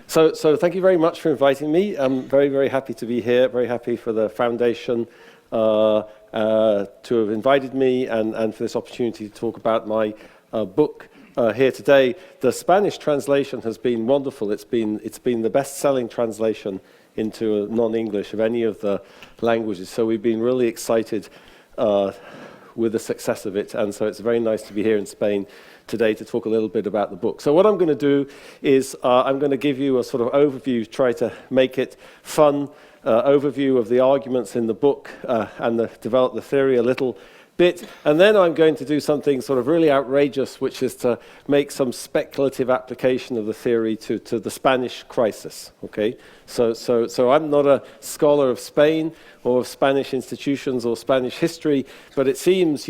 So thank you very much for inviting me. I'm very, very happy to be here, very happy for the foundation to have invited me and for this opportunity to talk about my book here today. The Spanish translation has been wonderful. It's been the best-selling translation into non-English of any of the languages, so we've been really excited with the success of it, and so it's very nice to be here in Spain today to talk a little bit about the book. So what I'm going to do is I'm going to give you a sort of overview, try to make it fun, overview of the arguments in the book and develop the theory a little bit, and then I'm going to do something sort of really outrageous, which is to make some speculative application of the theory to the Spanish crisis. Okay, so I'm not a scholar of Spain or of Spanish institutions or Spanish history, but it seems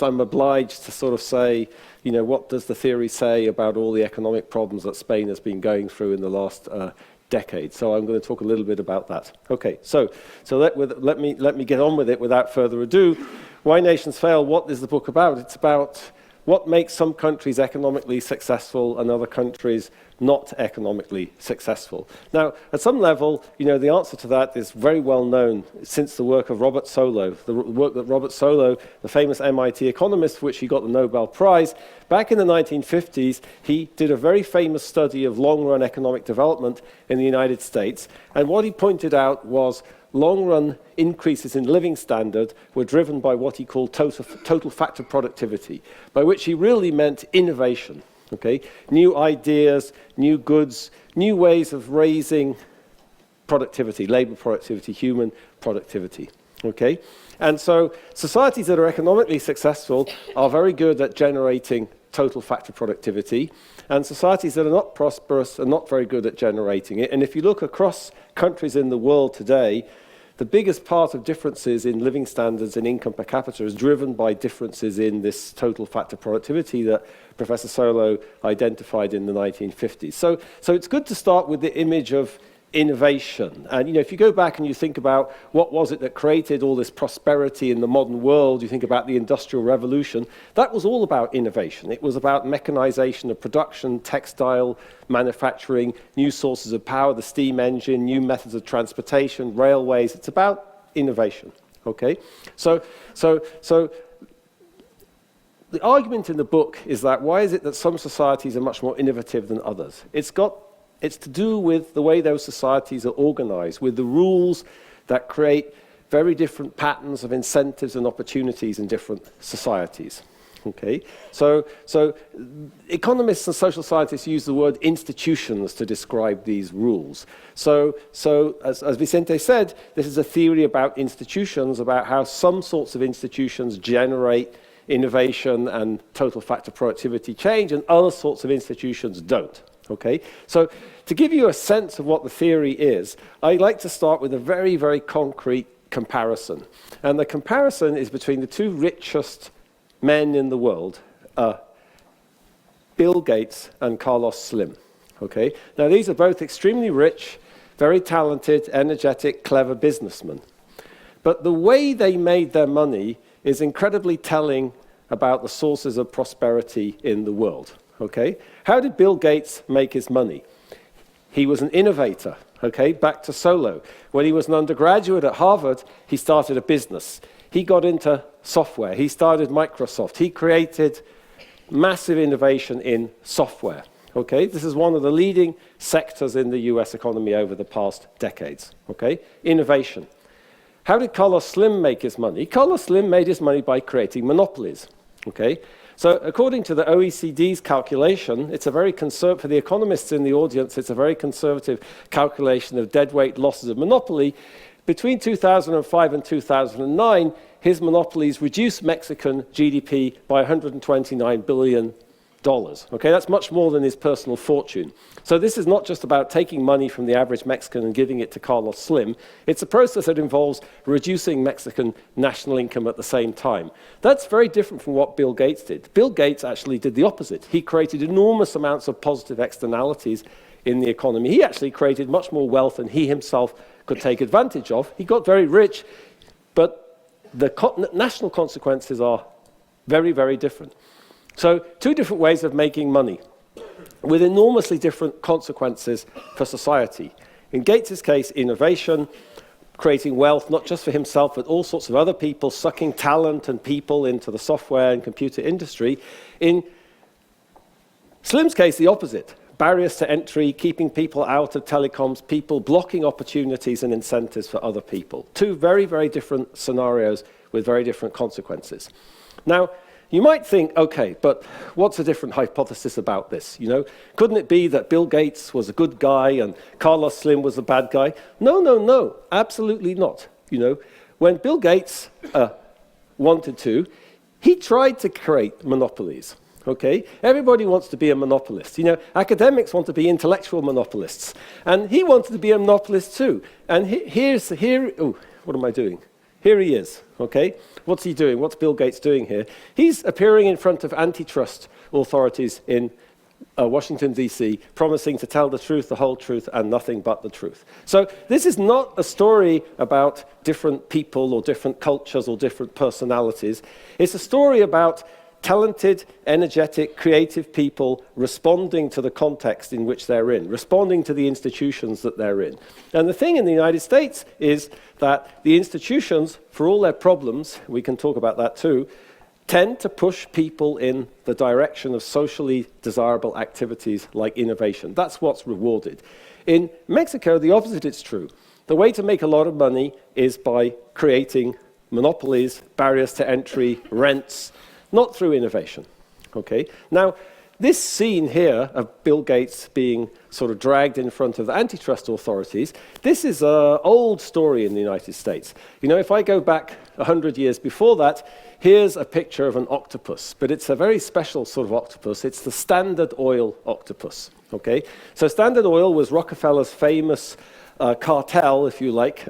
I'm obliged to sort of say, what does the theory say about all the economic problems that Spain has been going through in the last decade? So I'm going to talk a little bit about that. Okay, so let me get on with it without further ado. Why Nations Fail, what is the book about? It's about what makes some countries economically successful and other countries not economically successful. Now, at some level, the answer to that is very well known since the work of Robert Solow, the work that Robert Solow, the famous MIT economist for which he got the Nobel Prize, back in the 1950s, he did a very famous study of long-run economic development in the United States, and what he pointed out was long-run increases in living standard were driven by what he called total factor productivity, by which he really meant innovation. Okay, new ideas, new goods, new ways of raising productivity, labor productivity, human productivity. Okay, and so societies that are economically successful are very good at generating total factor productivity, and societies that are not prosperous are not very good at generating it. And if you look across countries in the world today, the biggest part of differences in living standards and income per capita is driven by differences in this total factor productivity that Professor Solow identified in the 1950s. So it's good to start with the image of innovation. And if you go back and you think about what was it that created all this prosperity in the modern world, you think about the Industrial Revolution, that was all about innovation. It was about mechanization of production, textile manufacturing, new sources of power, the steam engine, new methods of transportation, railways. It's about innovation. Okay? So the argument in the book is that why is it that some societies are much more innovative than others? It's to do with the way those societies are organized, with the rules that create very different patterns of incentives and opportunities in different societies. Okay? So economists and social scientists use the word institutions to describe these rules. So as Vicente said, this is a theory about institutions, about how some sorts of institutions generate innovation and total factor productivity change, and other sorts of institutions don't. Okay, so to give you a sense of what the theory is, I'd like to start with a very, very concrete comparison. And the comparison is between the two richest men in the world, Bill Gates and Carlos Slim. Okay, now these are both extremely rich, very talented, energetic, clever businessmen. But the way they made their money is incredibly telling about the sources of prosperity in the world. Okay? How did Bill Gates make his money? He was an innovator. Okay? Back to Solow. When he was an undergraduate at Harvard, he started a business. He got into software. He started Microsoft. He created massive innovation in software. Okay? This is one of the leading sectors in the US economy over the past decades. Okay? Innovation. How did Carlos Slim make his money? Carlos Slim made his money by creating monopolies. Okay? So according to the OECD's calculation, it's a very conservative, for the economists in the audience, it's a very conservative calculation of deadweight losses of monopoly. Between 2005 and 2009, his monopolies reduced Mexican GDP by $129 billion. Okay, that's much more than his personal fortune. So this is not just about taking money from the average Mexican and giving it to Carlos Slim. It's a process that involves reducing Mexican national income at the same time. That's very different from what Bill Gates did. Bill Gates actually did the opposite. He created enormous amounts of positive externalities in the economy. He actually created much more wealth than he himself could take advantage of. He got very rich, but the national consequences are very, very different. So two different ways of making money. with enormously different consequences for society. In Gates's case, innovation, creating wealth, not just for himself, but all sorts of other people, sucking talent and people into the software and computer industry. In Slim's case, the opposite. Barriers to entry, keeping people out of telecoms, people blocking opportunities and incentives for other people. Two very, very different scenarios with very different consequences. Now, you might think, okay, but what's a different hypothesis about this? You know, couldn't it be that Bill Gates was a good guy and Carlos Slim was a bad guy? No, no, no, absolutely not. You know, when Bill Gates wanted to, he tried to create monopolies. Okay, everybody wants to be a monopolist. You know, academics want to be intellectual monopolists, and he wanted to be a monopolist too. And what am I doing? Here he is. Okay, what's he doing? What's Bill Gates doing here? He's appearing in front of antitrust authorities in Washington, D.C., promising to tell the truth, the whole truth, and nothing but the truth. So this is not a story about different people or different cultures or different personalities. It's a story about talented, energetic, creative people responding to the context in which they're in, responding to the institutions that they're in. And the thing in the United States is that the institutions, for all their problems, we can talk about that too, tend to push people in the direction of socially desirable activities like innovation. That's what's rewarded. In Mexico, the opposite is true. The way to make a lot of money is by creating monopolies, barriers to entry, rents, not through innovation. Okay? Now, this scene here of Bill Gates being sort of dragged in front of the antitrust authorities, this is an old story in the United States. You know, if I go back 100 years before that, here's a picture of an octopus, but it's a very special sort of octopus. It's the Standard Oil octopus. Okay? So Standard Oil was Rockefeller's famous cartel, if you like,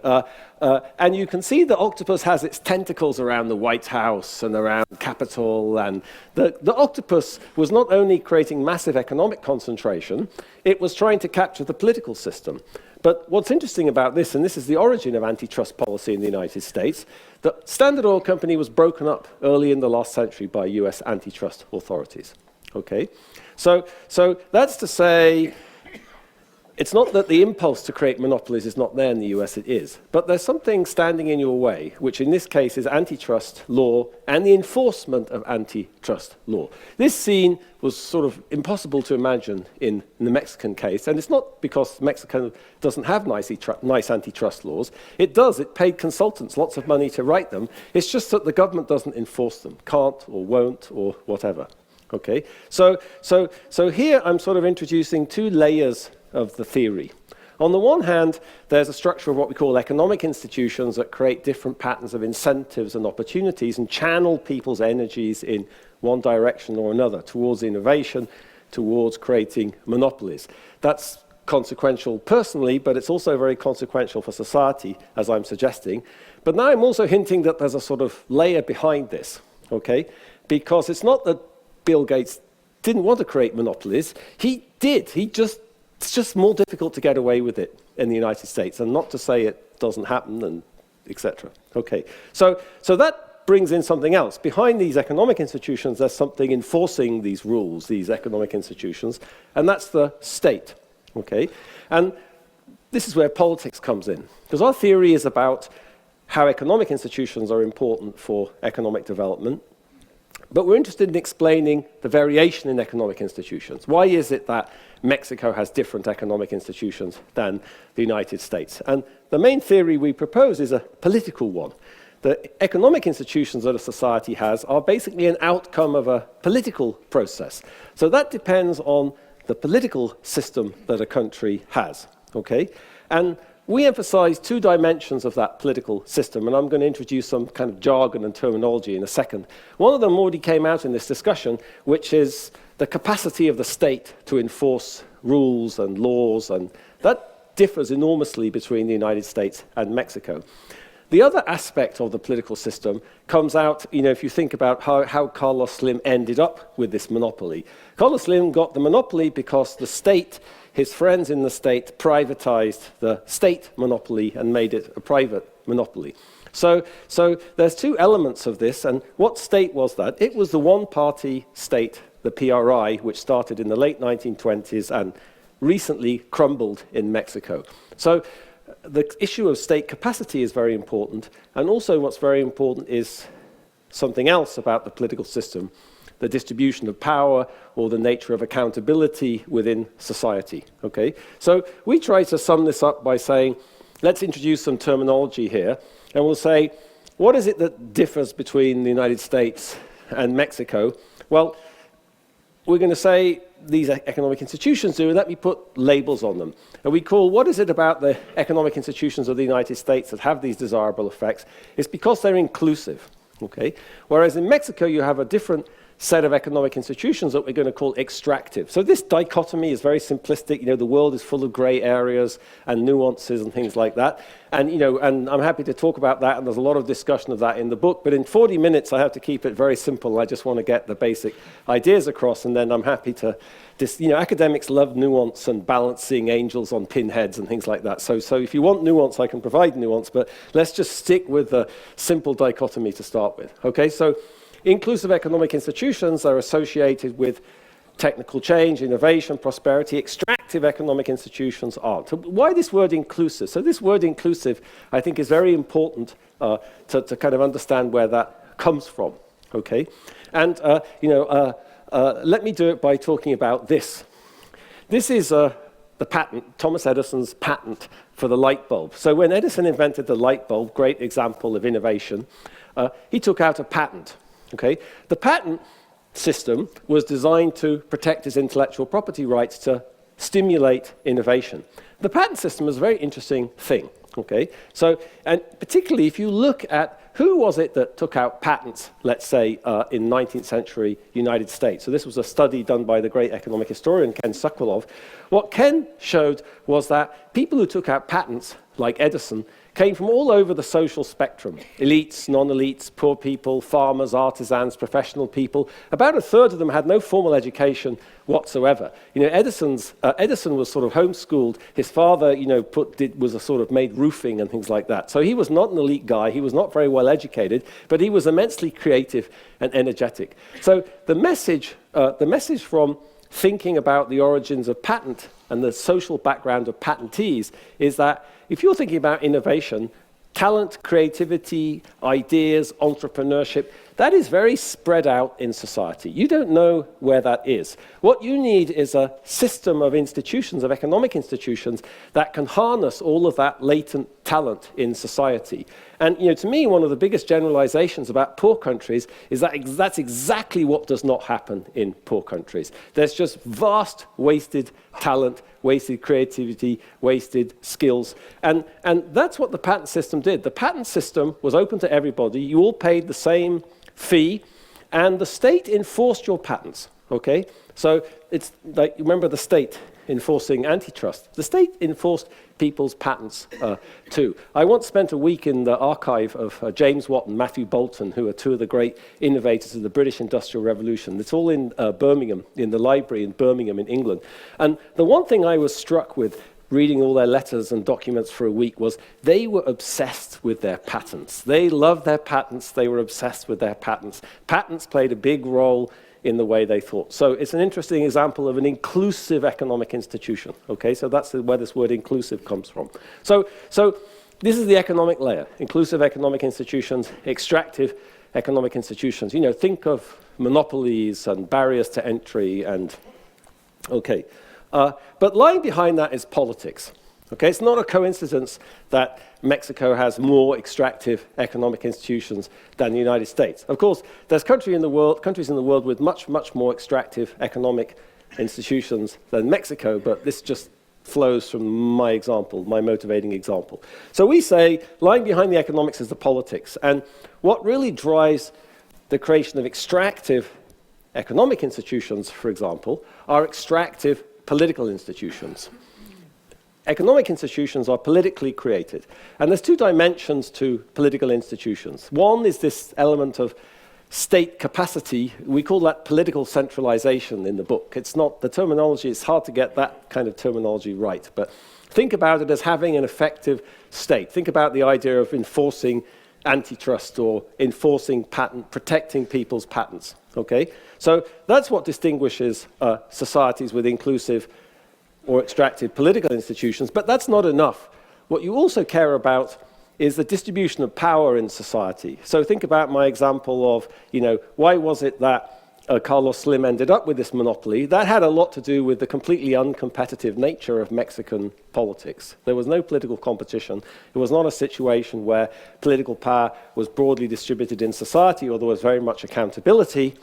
and you can see the octopus has its tentacles around the White House and around Capitol, and the octopus was not only creating massive economic concentration, it was trying to capture the political system. But what's interesting about this, and this is the origin of antitrust policy in the United States, the Standard Oil Company was broken up early in the last century by US antitrust authorities. Okay? So that's to say, it's not that the impulse to create monopolies is not there in the US, it is. But there's something standing in your way, which in this case is antitrust law and the enforcement of antitrust law. This scene was sort of impossible to imagine in the Mexican case, and it's not because Mexico doesn't have nice antitrust laws. It does. It paid consultants lots of money to write them. It's just that the government doesn't enforce them, can't or won't or whatever. Okay? So here I'm sort of introducing two layers of the theory. On the one hand, there's a structure of what we call economic institutions that create different patterns of incentives and opportunities and channel people's energies in one direction or another, towards innovation, towards creating monopolies. That's consequential personally, but it's also very consequential for society, as I'm suggesting. But now I'm also hinting that there's a sort of layer behind this, okay? Because it's not that Bill Gates didn't want to create monopolies. He did. It's just more difficult to get away with it in the United States, and not to say it doesn't happen, and etc. Okay, so that brings in something else. Behind these economic institutions, there's something enforcing these rules, these economic institutions, and that's the state. Okay, and this is where politics comes in, because our theory is about how economic institutions are important for economic development. But we're interested in explaining the variation in economic institutions. Why is it that Mexico has different economic institutions than the United States? And the main theory we propose is a political one. The economic institutions that a society has are basically an outcome of a political process. So that depends on the political system that a country has. Okay? And we emphasize two dimensions of that political system, and I'm going to introduce some kind of jargon and terminology in a second. One of them already came out in this discussion, which is the capacity of the state to enforce rules and laws, and that differs enormously between the United States and Mexico. The other aspect of the political system comes out, you know, if you think about how Carlos Slim ended up with this monopoly. Carlos Slim got the monopoly because the state, his friends in the state, privatized the state monopoly and made it a private monopoly. So there's two elements of this, and what state was that? It was the one-party state the PRI, which started in the late 1920s and recently crumbled in Mexico. So the issue of state capacity is very important, and also what's very important is something else about the political system, the distribution of power or the nature of accountability within society, okay? So we try to sum this up by saying, let's introduce some terminology here, and we'll say, what is it that differs between the United States and Mexico? Well, we're going to say these economic institutions do, and let me put labels on them. And we call, what is it about the economic institutions of the United States that have these desirable effects? It's because they're inclusive, okay? Whereas in Mexico, you have a different set of economic institutions that we're going to call extractive. So this dichotomy is very simplistic. You know, the world is full of gray areas and nuances and things like that. And, you know, and I'm happy to talk about that, and there's a lot of discussion of that in the book. But in 40 minutes, I have to keep it very simple. I just want to get the basic ideas across, and then I'm happy to, you know, academics love nuance and balancing angels on pinheads and things like that. So if you want nuance, I can provide nuance, but let's just stick with the simple dichotomy to start with. Okay, so inclusive economic institutions are associated with technical change, innovation, prosperity. Extractive economic institutions aren't. So why this word inclusive? So this word inclusive, I think, is very important to kind of understand where that comes from, okay? And, let me do it by talking about this. This is the patent, Thomas Edison's patent for the light bulb. So when Edison invented the light bulb, great example of innovation, he took out a patent. Okay? The patent system was designed to protect his intellectual property rights to stimulate innovation. The patent system is a very interesting thing. Okay? So, and particularly if you look at who was it that took out patents, let's say, in 19th century United States. So this was a study done by the great economic historian Ken Sokolov. What Ken showed was that people who took out patents, like Edison, came from all over the social spectrum. Elites, non-elites, poor people, farmers, artisans, professional people. About a third of them had no formal education whatsoever. You know, Edison was sort of homeschooled. His father, you know, was a sort of made roofing and things like that. So he was not an elite guy. He was not very well educated, but he was immensely creative and energetic. So the message from thinking about the origins of patent and the social background of patentees is that if you're thinking about innovation, talent, creativity, ideas, entrepreneurship, that is very spread out in society. You don't know where that is. What you need is a system of institutions, of economic institutions, that can harness all of that latent talent in society. And you know, to me, one of the biggest generalizations about poor countries is that that's exactly what does not happen in poor countries. There's just vast wasted talent, wasted creativity, wasted skills. And that's what the patent system did. The patent system was open to everybody. You all paid the same fee, and the state enforced your patents, okay? So it's like, remember the state enforcing antitrust. The state enforced people's patents too. I once spent a week in the archive of James Watt and Matthew Boulton, who are two of the great innovators of the British Industrial Revolution. It's all in Birmingham, in the library in Birmingham in England. And the one thing I was struck with reading all their letters and documents for a week was they were obsessed with their patents. They loved their patents. They were obsessed with their patents. Patents played a big role in the way they thought. So it's an interesting example of an inclusive economic institution. Okay, so that's where this word inclusive comes from. So this is the economic layer: inclusive economic institutions, extractive economic institutions. You know, think of monopolies and barriers to entry and okay. But lying behind that is politics. Okay, it's not a coincidence that Mexico has more extractive economic institutions than the United States. Of course, there's countries in the world with much, much more extractive economic institutions than Mexico, but this just flows from my example, my motivating example. So we say lying behind the economics is the politics, and what really drives the creation of extractive economic institutions, for example, are extractive political institutions. Economic institutions are politically created. And there's two dimensions to political institutions. One is this element of state capacity. We call that political centralization in the book. It's not the terminology, it's hard to get that kind of terminology right. But think about it as having an effective state. Think about the idea of enforcing antitrust or enforcing patent, protecting people's patents. Okay? So that's what distinguishes societies with inclusive or extractive political institutions, but that's not enough. What you also care about is the distribution of power in society. So think about my example of, why was it that Carlos Slim ended up with this monopoly? That had a lot to do with the completely uncompetitive nature of Mexican politics. There was no political competition. It was not a situation where political power was broadly distributed in society or there was very much accountability.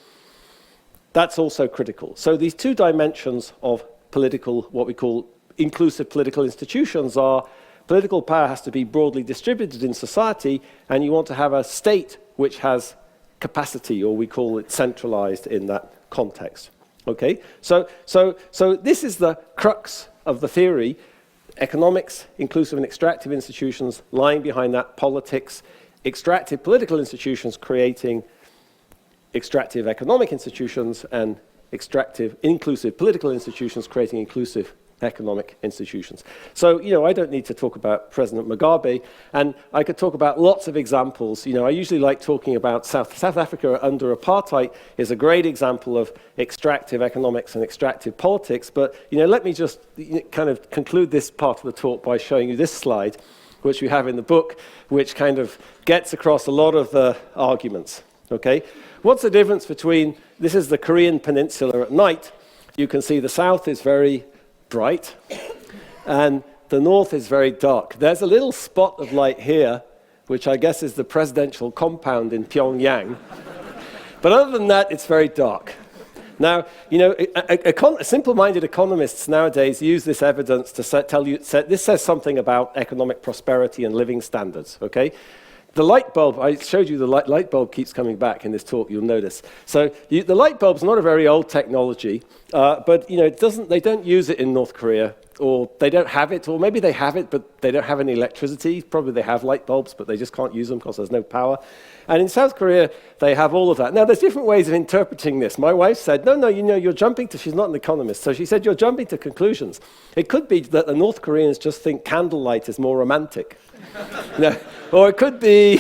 That's also critical. So these two dimensions of political, what we call inclusive political institutions, are political power has to be broadly distributed in society, and you want to have a state which has capacity, or we call it centralized in that context. Okay? So this is the crux of the theory. Economics, inclusive and extractive institutions, lying behind that, politics, extractive political institutions creating extractive economic institutions, and extractive inclusive political institutions creating inclusive economic institutions. So, I don't need to talk about President Mugabe, and I could talk about lots of examples. I usually like talking about South Africa under apartheid is a great example of extractive economics and extractive politics, but, let me just kind of conclude this part of the talk by showing you this slide, which we have in the book, which kind of gets across a lot of the arguments, okay? What's the difference between, this is the Korean peninsula at night. You can see the south is very bright, and the north is very dark. There's a little spot of light here, which I guess is the presidential compound in Pyongyang. But other than that, it's very dark. Now, simple-minded economists nowadays use this evidence to tell you, this says something about economic prosperity and living standards, okay? The light bulb, I showed you the light bulb keeps coming back in this talk, you'll notice. So the light bulb's not a very old technology, but they don't use it in North Korea, or they don't have it, or maybe they have it, but they don't have any electricity. Probably they have light bulbs, but they just can't use them because there's no power. And in South Korea, they have all of that. Now, there's different ways of interpreting this. My wife said, no, you're jumping to, she's not an economist, so she said, you're jumping to conclusions. It could be that the North Koreans just think candlelight is more romantic. Or it could be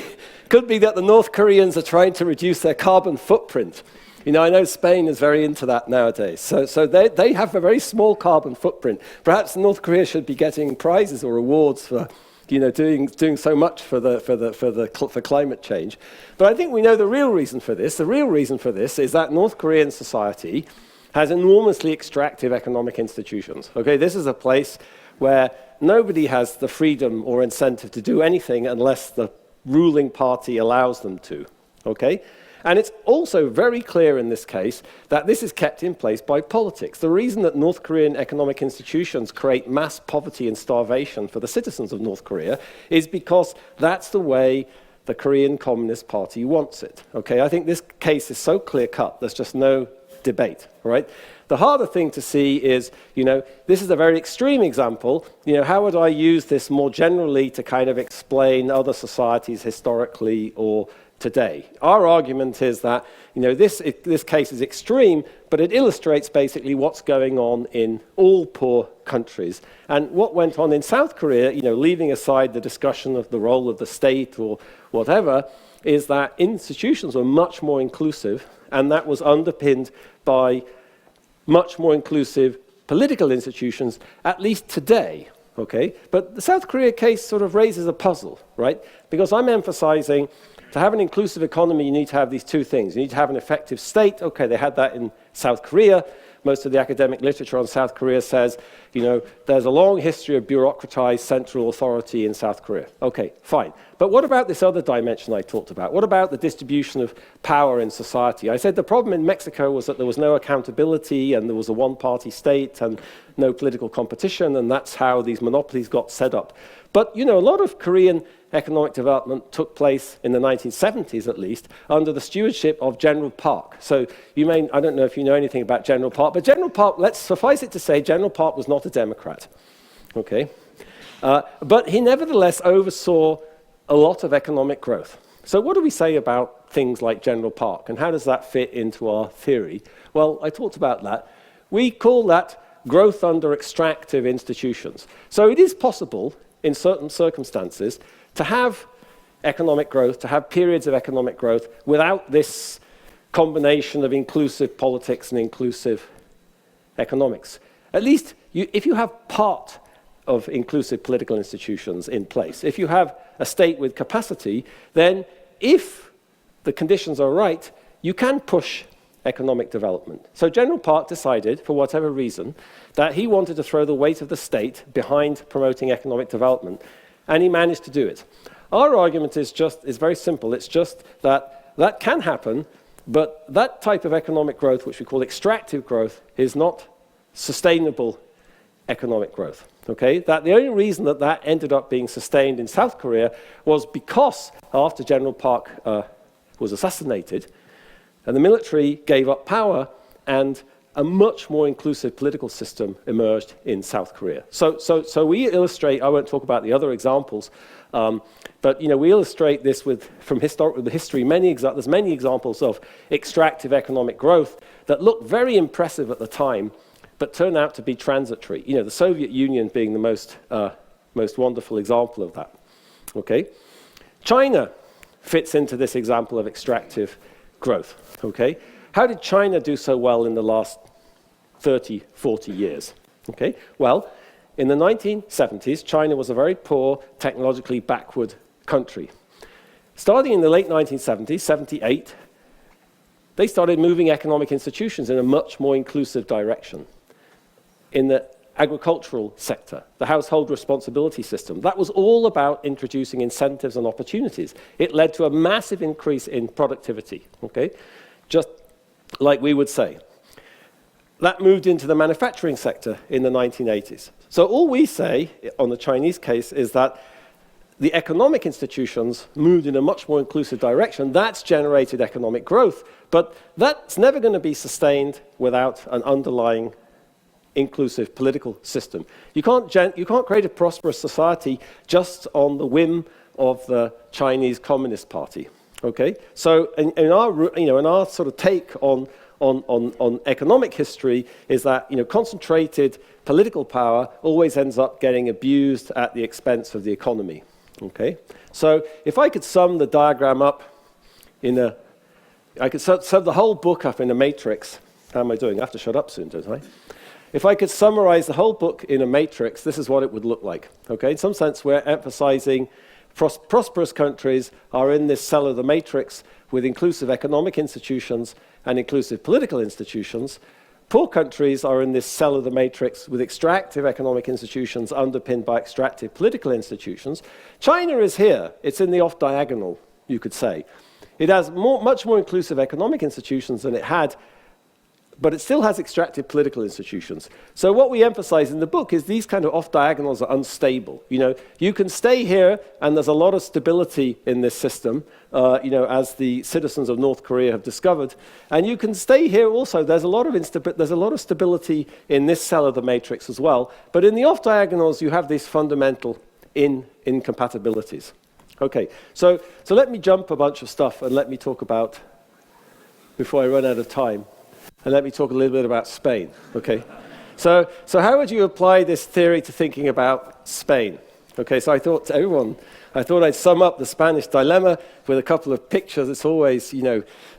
that the North Koreans are trying to reduce their carbon footprint. I know Spain is very into that nowadays. So they have a very small carbon footprint. Perhaps North Korea should be getting prizes or awards for doing so much for climate change. But I think we know the real reason for this. The real reason for this is that North Korean society has enormously extractive economic institutions. Okay, this is a place where nobody has the freedom or incentive to do anything unless the ruling party allows them to, okay? And it's also very clear in this case that this is kept in place by politics. The reason that North Korean economic institutions create mass poverty and starvation for the citizens of North Korea is because that's the way the Korean Communist Party wants it, okay? I think this case is so clear-cut, there's just no debate, right? The harder thing to see is, this is a very extreme example. How would I use this more generally to kind of explain other societies historically or today? Our argument is that, this case is extreme, but it illustrates basically what's going on in all poor countries. And what went on in South Korea, leaving aside the discussion of the role of the state or whatever, is that institutions were much more inclusive, and that was underpinned by much more inclusive political institutions, at least today, okay? But the South Korea case sort of raises a puzzle, right? Because I'm emphasizing to have an inclusive economy, you need to have these two things. You need to have an effective state. Okay, they had that in South Korea. Most of the academic literature on South Korea says, there's a long history of bureaucratized central authority in South Korea. Okay, fine. But what about this other dimension I talked about? What about the distribution of power in society? I said the problem in Mexico was that there was no accountability and there was a one-party state and no political competition, and that's how these monopolies got set up. But, a lot of Korean economic development took place in the 1970s, at least, under the stewardship of General Park. So I don't know if you know anything about General Park, but General Park, let's suffice it to say, General Park was not a Democrat, okay? But he nevertheless oversaw a lot of economic growth. So what do we say about things like General Park, and how does that fit into our theory? Well, I talked about that. We call that growth under extractive institutions. So it is possible, in certain circumstances, to have economic growth, to have periods of economic growth without this combination of inclusive politics and inclusive economics. At least if you have part of inclusive political institutions in place, if you have a state with capacity, then if the conditions are right, you can push economic development. So General Park decided, for whatever reason, that he wanted to throw the weight of the state behind promoting economic development, and he managed to do it. Our argument is very simple. It's just that can happen, but that type of economic growth, which we call extractive growth, is not sustainable economic growth. Okay? That the only reason that ended up being sustained in South Korea was because after General Park was assassinated, and the military gave up power, and a much more inclusive political system emerged in South Korea. So we illustrate, I won't talk about the other examples, but we illustrate this from historical history. There's many examples of extractive economic growth that look very impressive at the time, but turn out to be transitory. The Soviet Union being the most wonderful example of that. Okay, China fits into this example of extractive growth. Okay, how did China do so well in the last 30, 40 years? Okay, well, in the 1970s, China was a very poor, technologically backward country. Starting in the late 1970s, 78, they started moving economic institutions in a much more inclusive direction. In the agricultural sector, the household responsibility system, that was all about introducing incentives and opportunities. It led to a massive increase in productivity, okay? Just like we would say. That moved into the manufacturing sector in the 1980s. So all we say on the Chinese case is that the economic institutions moved in a much more inclusive direction. That's generated economic growth, but that's never going to be sustained without an underlying inclusive political system. You can't create a prosperous society just on the whim of the Chinese Communist Party. Okay, so in our sort of take on economic history is that concentrated political power always ends up getting abused at the expense of the economy. Okay, so if I could sum the diagram up I could sum the whole book up in a matrix. How am I doing? I have to shut up soon, don't I? If I could summarize the whole book in a matrix, this is what it would look like. Okay, in some sense, we're emphasizing prosperous countries are in this cell of the matrix with inclusive economic institutions and inclusive political institutions. Poor countries are in this cell of the matrix with extractive economic institutions underpinned by extractive political institutions. China is here. It's in the off-diagonal, you could say. It has much more inclusive economic institutions than it had, but it still has extractive political institutions. So what we emphasize in the book is these kind of off-diagonals are unstable. You can stay here, and there's a lot of stability in this system, as the citizens of North Korea have discovered. And you can stay here also. There's a lot of stability in this cell of the matrix as well. But in the off-diagonals, you have these fundamental incompatibilities. Okay, so let me jump a bunch of stuff, and let me talk about, before I run out of time, and let me talk a little bit about Spain, okay? So how would you apply this theory to thinking about Spain? Okay, so I thought I'd sum up the Spanish dilemma with a couple of pictures. It's always,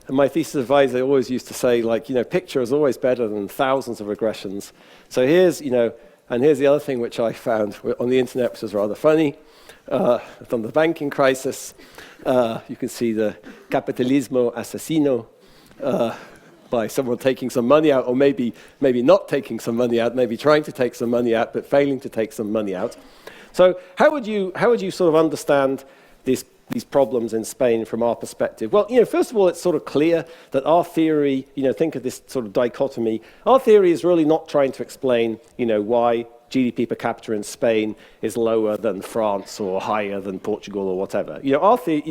my thesis advisor always used to say, picture is always better than thousands of regressions. So here's the other thing which I found on the internet, which is rather funny. From the banking crisis, you can see the capitalismo asesino, by someone taking some money out, or maybe not taking some money out, maybe trying to take some money out, but failing to take some money out. So how would you sort of understand these problems in Spain from our perspective? Well, first of all, it's sort of clear that our theory, think of this sort of dichotomy. Our theory is really not trying to explain, why GDP per capita in Spain is lower than France or higher than Portugal or whatever.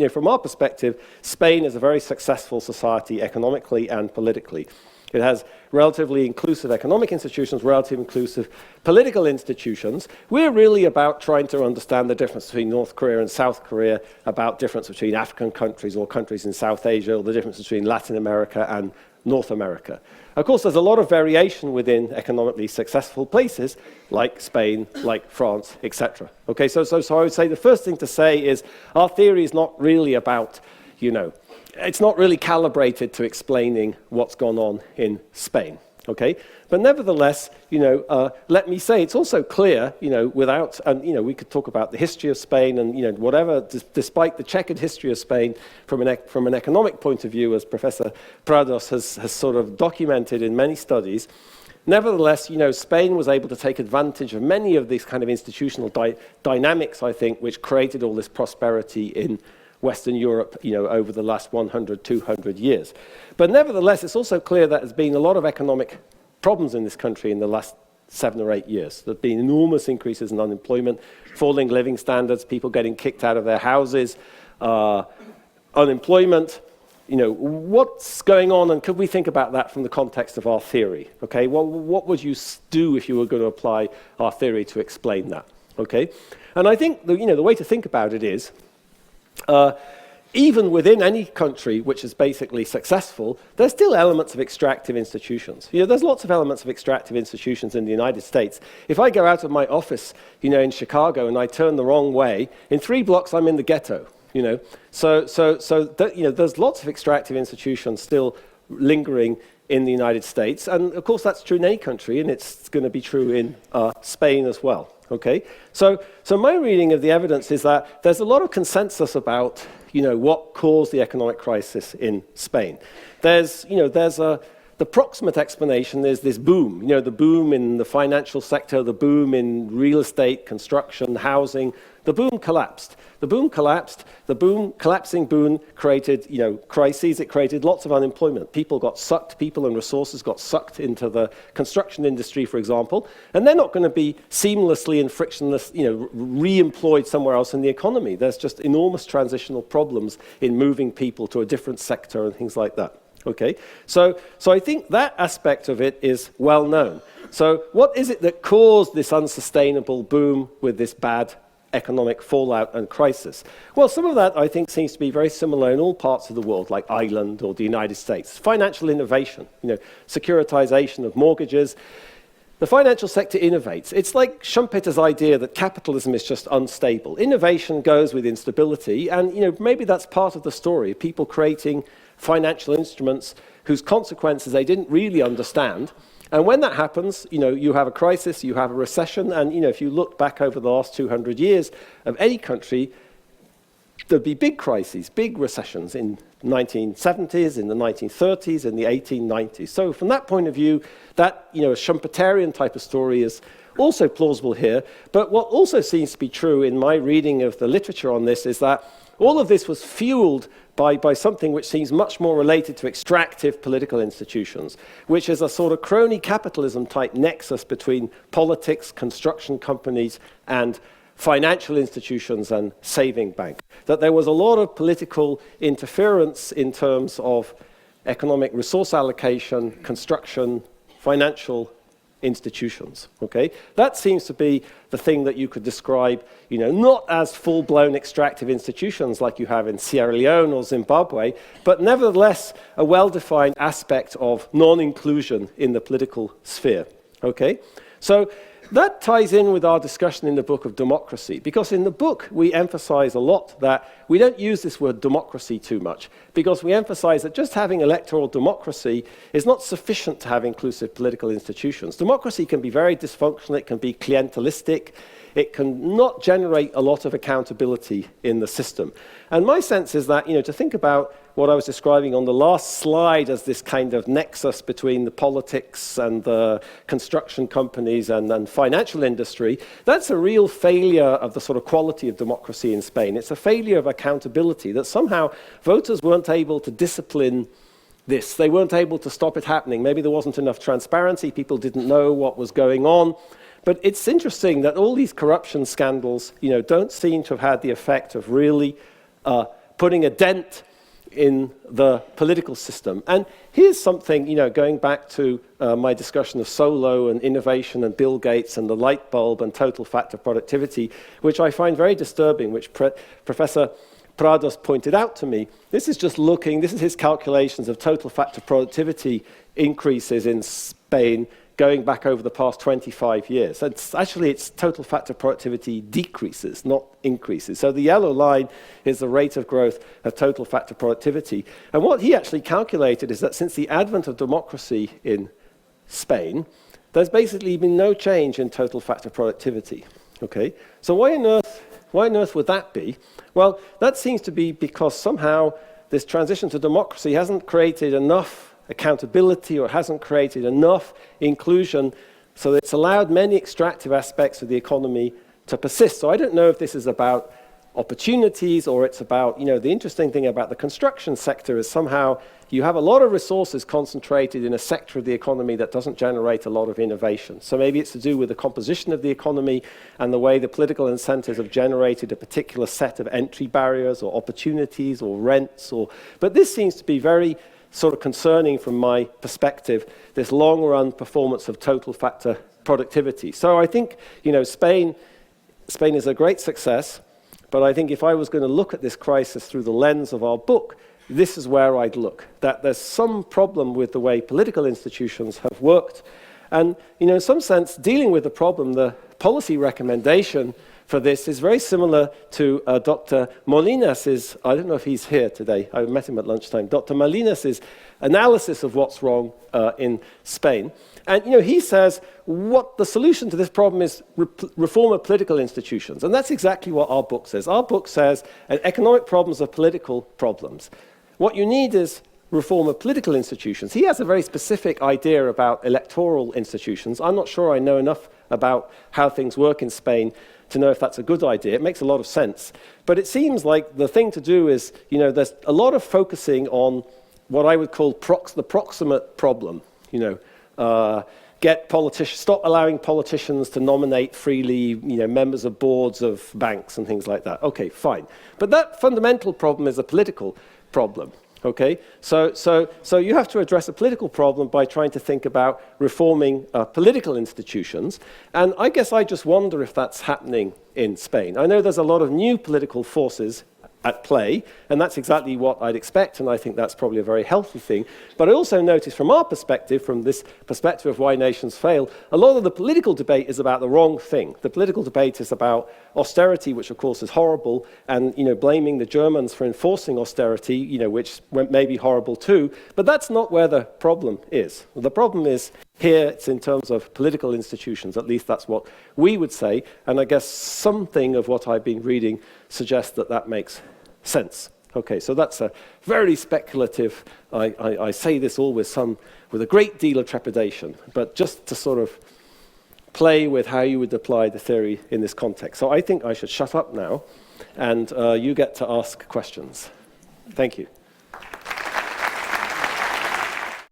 From our perspective, Spain is a very successful society economically and politically. It has relatively inclusive economic institutions, relatively inclusive political institutions. We're really about trying to understand the difference between North Korea and South Korea, about difference between African countries or countries in South Asia, or the difference between Latin America and North America. Of course, there's a lot of variation within economically successful places, like Spain, like France, etc. Okay, so I would say the first thing to say is our theory is not really about, it's not really calibrated to explaining what's gone on in Spain. Okay, but nevertheless, let me say it's also clear, without, and we could talk about the history of Spain and whatever. Despite the checkered history of Spain from an economic point of view, as Professor Prados has sort of documented in many studies. Nevertheless, Spain was able to take advantage of many of these kind of institutional dynamics, I think, which created all this prosperity in Western Europe, over the last 100, 200 years. But nevertheless, it's also clear that there's been a lot of economic problems in this country in the last 7 or 8 years. There have been enormous increases in unemployment, falling living standards, people getting kicked out of their houses, unemployment. What's going on, and could we think about that from the context of our theory? Okay, well, what would you do if you were going to apply our theory to explain that? Okay, and I think the way to think about it is, even within any country which is basically successful, there's still elements of extractive institutions. There's lots of elements of extractive institutions in the United States. If I go out of my office, in Chicago and I turn the wrong way, in 3 blocks I'm in the ghetto. There's lots of extractive institutions still lingering in the United States, and of course that's true in any country, and it's going to be true in Spain as well. Okay, so my reading of the evidence is that there's a lot of consensus about what caused the economic crisis in Spain. There's the proximate explanation is this boom, the boom in the financial sector, the boom in real estate, construction, housing. The boom collapsed. Collapsing boom created, crises. It created lots of unemployment. People and resources got sucked into the construction industry, for example, and they're not going to be seamlessly and frictionless, re-employed somewhere else in the economy. There's just enormous transitional problems in moving people to a different sector and things like that. Okay, so I think that aspect of it is well known. So what is it that caused this unsustainable boom with this bad economic fallout and crisis? Well, some of that, I think, seems to be very similar in all parts of the world, like Ireland or the United States. Financial innovation, securitization of mortgages. The financial sector innovates. It's like Schumpeter's idea that capitalism is just unstable. Innovation goes with instability, and maybe that's part of the story, people creating financial instruments whose consequences they didn't really understand. And when that happens, you have a crisis, you have a recession, and if you look back over the last 200 years of any country, there'd be big crises, big recessions in the 1970s, in the 1930s, in the 1890s. So from that point of view, that a Schumpeterian type of story is also plausible here. But what also seems to be true in my reading of the literature on this is that all of this was fueled by something which seems much more related to extractive political institutions, which is a sort of crony capitalism type nexus between politics, construction companies, and financial institutions and saving banks. That there was a lot of political interference in terms of economic resource allocation, construction, financial institutions. Okay, that seems to be the thing that you could describe, not as full-blown extractive institutions like you have in Sierra Leone or Zimbabwe, but nevertheless a well-defined aspect of non-inclusion in the political sphere. Okay, so that ties in with our discussion in the book of democracy, because in the book we emphasize a lot that we don't use this word democracy too much, because we emphasize that just having electoral democracy is not sufficient to have inclusive political institutions. Democracy can be very dysfunctional, it can be clientelistic, it can not generate a lot of accountability in the system. And my sense is that, to think about what I was describing on the last slide as this kind of nexus between the politics and the construction companies and financial industry, that's a real failure of the sort of quality of democracy in Spain. It's a failure of accountability, that somehow voters weren't able to discipline this. They weren't able to stop it happening. Maybe there wasn't enough transparency, people didn't know what was going on. But it's interesting that all these corruption scandals, don't seem to have had the effect of really putting a dent in the political system. And here's something, going back to my discussion of Solow and innovation and Bill Gates and the light bulb and total factor productivity, which I find very disturbing, which Professor Prados pointed out to me. This is his calculations of total factor productivity increases in Spain going back over the past 25 years. Actually, its total factor productivity decreases, not increases. So the yellow line is the rate of growth of total factor productivity. And what he actually calculated is that since the advent of democracy in Spain, there's basically been no change in total factor productivity. Okay? So why on earth would that be? Well, that seems to be because somehow this transition to democracy hasn't created enough accountability or hasn't created enough inclusion so that it's allowed many extractive aspects of the economy to persist. So I don't know if this is about opportunities or it's about, the interesting thing about the construction sector is somehow you have a lot of resources concentrated in a sector of the economy that doesn't generate a lot of innovation. So maybe it's to do with the composition of the economy and the way the political incentives have generated a particular set of entry barriers or opportunities or rents. But this seems to be very sort of concerning from my perspective, this long-run performance of total factor productivity. So I think, Spain is a great success, but I think if I was going to look at this crisis through the lens of our book, this is where I'd look, that there's some problem with the way political institutions have worked. And, in some sense, dealing with the problem, the policy recommendation for this is very similar to Dr. Molinas's, I don't know if he's here today, I met him at lunchtime, Dr. Molinas's analysis of what's wrong in Spain. And he says what the solution to this problem is reform of political institutions. And that's exactly what our book says. Our book says economic problems are political problems. What you need is reform of political institutions. He has a very specific idea about electoral institutions. I'm not sure I know enough about how things work in Spain to know if that's a good idea. It makes a lot of sense. But it seems like the thing to do is, there's a lot of focusing on what I would call the proximate problem. Stop allowing politicians to nominate freely, members of boards of banks and things like that. Okay, fine. But that fundamental problem is a political problem. Okay, so you have to address a political problem by trying to think about reforming political institutions. And I guess I just wonder if that's happening in Spain. I know there's a lot of new political forces at play, and that's exactly what I'd expect, and I think that's probably a very healthy thing. But I also notice from our perspective, from this perspective of why nations fail, a lot of the political debate is about the wrong thing. The political debate is about austerity, which of course is horrible, and blaming the Germans for enforcing austerity, which may be horrible too, but that's not where the problem is. The problem is here, it's in terms of political institutions, at least that's what we would say, and I guess something of what I've been reading suggests that that makes sense. Okay, so that's a very speculative, I say this all with a great deal of trepidation, but just to sort of play with how you would apply the theory in this context. So I think I should shut up now, and you get to ask questions. Thank you.